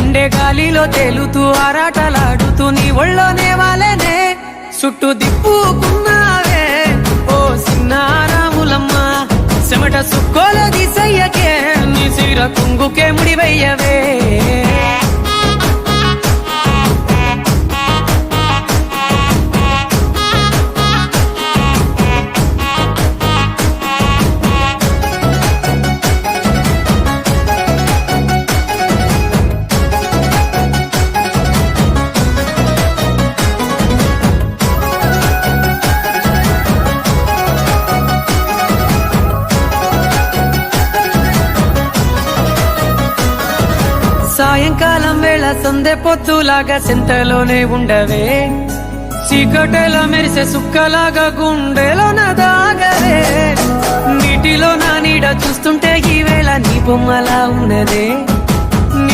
గుండె గాలిలో తేలుతూ ఆరాటలాడుతూ నీ ఒళ్ళోనే వాలేనే చుట్టూ దిప్పుకున్నావే ఓ సిన్నారాములమ్మ చెమట సుక్కోల దిశయ్యకే నీ సిర కుంగుకే ముడివయ్యవే సాయంకాలం వేళ సందె పొత్తులాగా సింతలోనే ఉండవే చీకటిలో మెరిసే సుక్కలాగా గుండెలోన దాగవే నీటిలో నా నీడ చూస్తుంటే ఈ వేళ నీ బొమ్మలా ఉన్నదే